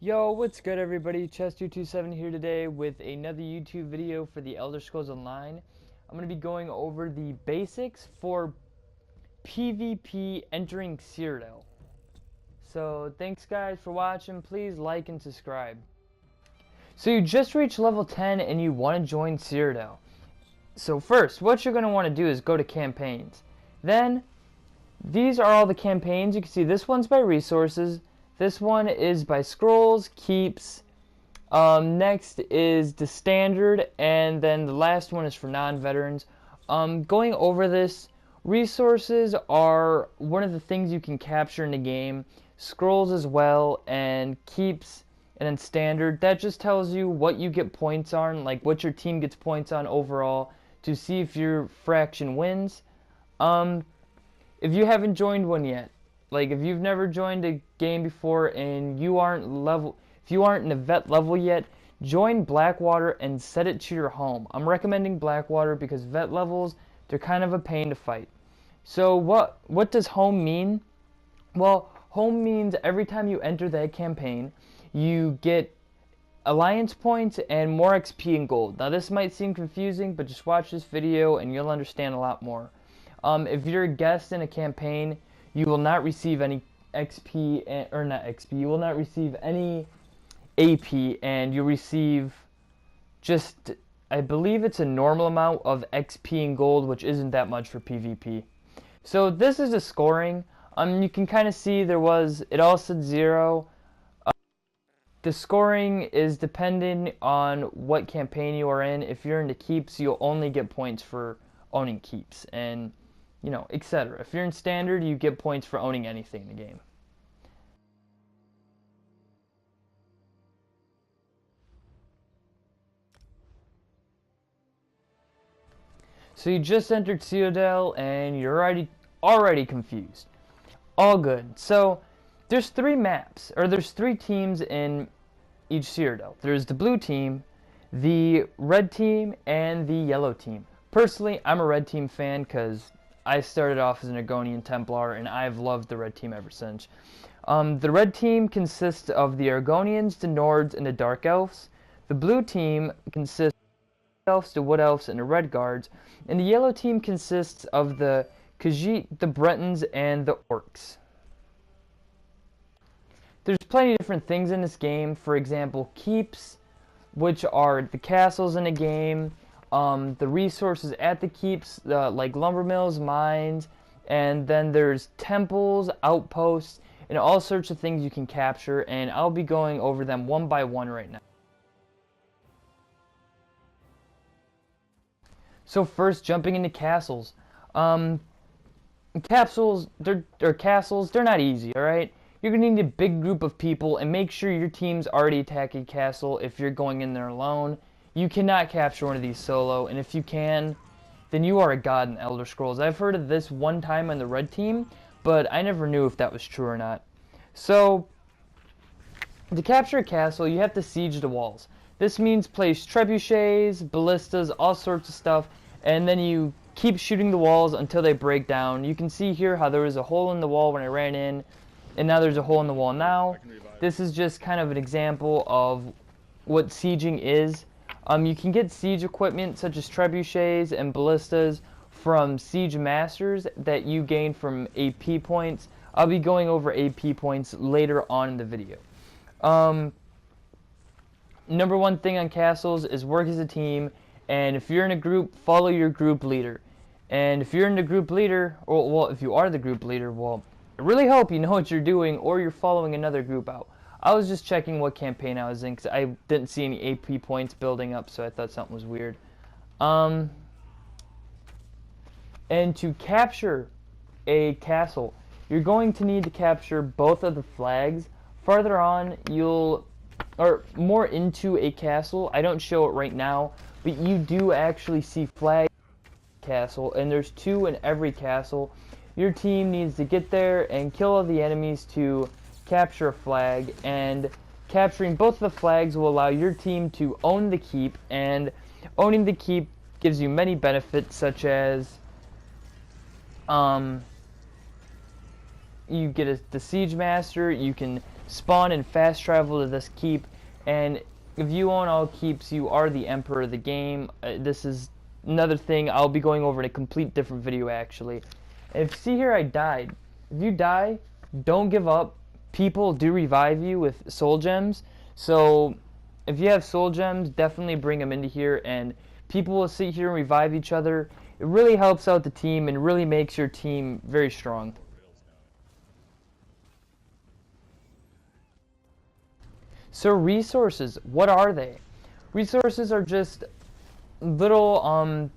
Yo, what's good everybody? Chess227 here today with another YouTube video for the Elder Scrolls Online. I'm going to be going over the basics for PvP entering Cyrodiil. So, thanks guys for watching. Please like and subscribe. So you just reached level 10 and you want to join Cyrodiil. So first, what you're going to want to do is go to campaigns. Then, these are all the campaigns. You can see this one's by resources. This one is by scrolls, keeps. Next is the standard, and then the last one is for non-veterans. Going over this, resources are one of the things you can capture in the game. Scrolls as well, and keeps, and then standard. That just tells you what you get points on, like what your team gets points on overall, to see if your faction wins. If you haven't joined one yet, like if you've never joined a game before and you aren't if you aren't in a vet level yet, join Blackwater and set it to your home. I'm recommending Blackwater because vet levels, they're kind of a pain to fight. So what does home mean? Well, home means every time you enter that campaign, you get alliance points and more XP and gold. Now this might seem confusing, but just watch this video and you'll understand a lot more. If you're a guest in a campaign, you will not receive any XP, or not XP, you will not receive any AP, and you'll receive just, I believe it's a normal amount of XP and gold, which isn't that much for PvP. So this is the scoring. You can kind of see it all said 0. The scoring is dependent on what campaign you are in. If you're into keeps, you'll only get points for owning keeps, and you know, etc. If you're in standard, you get points for owning anything in the game. So you just entered Cryodiil and you're already confused. All good. So there's 3 maps, or there's 3 teams in each Cryodiil. There's the blue team, the red team, and the yellow team. Personally, I'm a red team fan because I started off as an Argonian Templar, and I've loved the red team ever since. The red team consists of the Argonians, the Nords, and the Dark Elves. The blue team consists of the Elves, the Wood Elves, and the Red Guards. And the yellow team consists of the Khajiit, the Bretons, and the Orcs. There's plenty of different things in this game. For example, keeps, which are the castles in the game. The resources at the keeps, like lumber mills, mines, and then there's temples, outposts, and all sorts of things you can capture, and I'll be going over them one by one right now. So first, jumping into castles. Castles, they're not easy, alright? You're going to need a big group of people, and make sure your team's already attacking castle if you're going in there alone. You cannot capture one of these solo, and if you can, then you are a god in Elder Scrolls. I've heard of this one time on the red team, but I never knew if that was true or not. So, to capture a castle, you have to siege the walls. This means place trebuchets, ballistas, all sorts of stuff, and then you keep shooting the walls until they break down. You can see here how there was a hole in the wall when I ran in, and now there's a hole in the wall now. This is just kind of an example of what sieging is. You can get siege equipment such as trebuchets and ballistas from siege masters that you gain from AP points. I'll be going over AP points later on in the video. Number one thing on castles is work as a team, and if you're in a group, follow your group leader. And if you're in the group leader, or well, if you are the group leader, well, I really hope you know what you're doing or you're following another group out. I was just checking what campaign I was in because I didn't see any AP points building up, so I thought something was weird. And to capture a castle, you're going to need to capture both of the flags. Farther on, or more into a castle, I don't show it right now, but you do actually see flags in the castle, and there's 2 in every castle. Your team needs to get there and kill all the enemies to capture a flag, and capturing both of the flags will allow your team to own the keep, and owning the keep gives you many benefits such as you get the siege master, you can spawn and fast travel to this keep, and if you own all keeps, you are the emperor of the game. This is another thing I'll be going over in a complete different video actually. If see here I died. If you die, don't give up. People do revive you with soul gems, so if you have soul gems, definitely bring them into here, and people will sit here and revive each other. It really helps out the team and really makes your team very strong. So resources, what are they? Resources are just little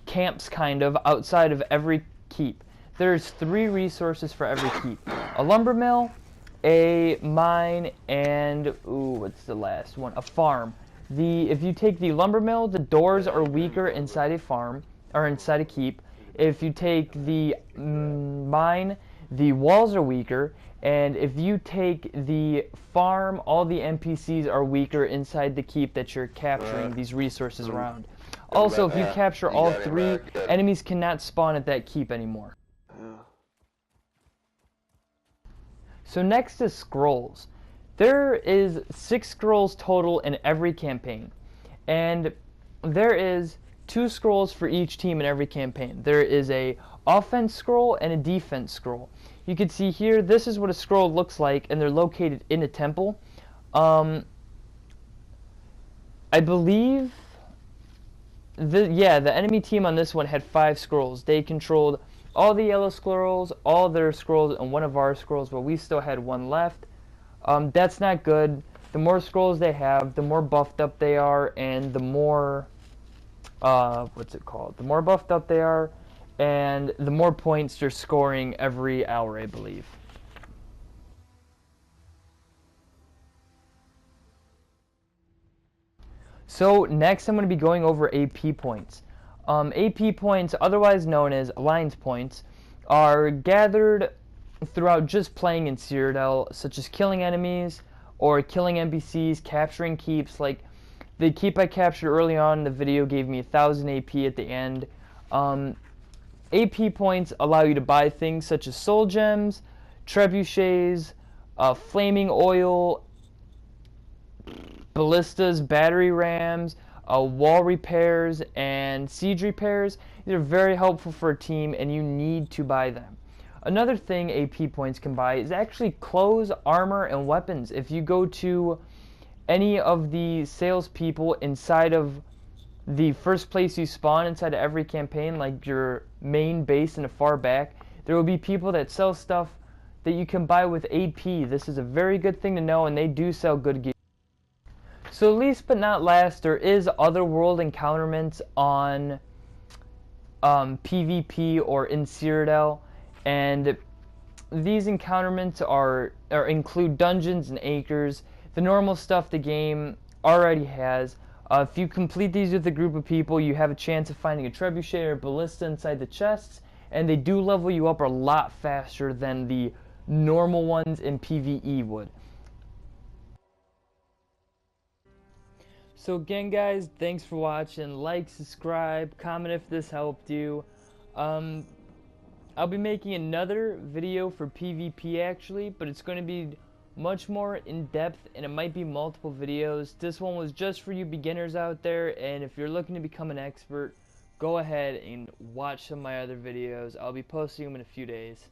camps kind of outside of every keep. There's 3 resources for every keep. A lumber mill, a mine, and what's the last one? A farm. If you take the lumber mill, the doors are weaker inside a farm or inside a keep. If you take the mine, the walls are weaker, and if you take the farm, all the NPCs are weaker inside the keep that you're capturing these resources around. Also, if you capture all 3, enemies cannot spawn at that keep anymore. So next is scrolls. There is 6 scrolls total in every campaign, and there is 2 scrolls for each team in every campaign. There is a offense scroll and a defense scroll. You can see here, this is what a scroll looks like, and they're located in a temple. I believe, the enemy team on this one had 5 scrolls. They controlled all the yellow scrolls, all their scrolls, and one of our scrolls, but we still had 1 left. That's not good. The more scrolls they have, the more buffed up they are, and the more, the more buffed up they are, and the more points you're scoring every hour, I believe. So next I'm going to be going over AP points. AP points, otherwise known as alliance points, are gathered throughout just playing in Cryodiil, such as killing enemies or killing NPCs, capturing keeps. Like the keep I captured early on in the video gave me 1000 AP at the end. AP points allow you to buy things such as soul gems, trebuchets, flaming oil, ballistas, battery rams, wall repairs, and siege repairs. These are very helpful for a team, and you need to buy them. Another thing AP points can buy is actually clothes, armor, and weapons. If you go to any of the salespeople inside of the first place you spawn inside of every campaign, like your main base in the far back, there will be people that sell stuff that you can buy with AP. This is a very good thing to know, and they do sell good gear. So least but not last, there is other world encounterments on PvP or in Cryodiil, and these encounterments include dungeons and acres, the normal stuff the game already has. If you complete these with a group of people, you have a chance of finding a trebuchet or ballista inside the chests, and they do level you up a lot faster than the normal ones in PvE would. So again guys, thanks for watching. Like, subscribe, comment if this helped you. I'll be making another video for PvP actually, but it's going to be much more in depth, and it might be multiple videos. This one was just for you beginners out there, and if you're looking to become an expert, go ahead and watch some of my other videos. I'll be posting them in a few days.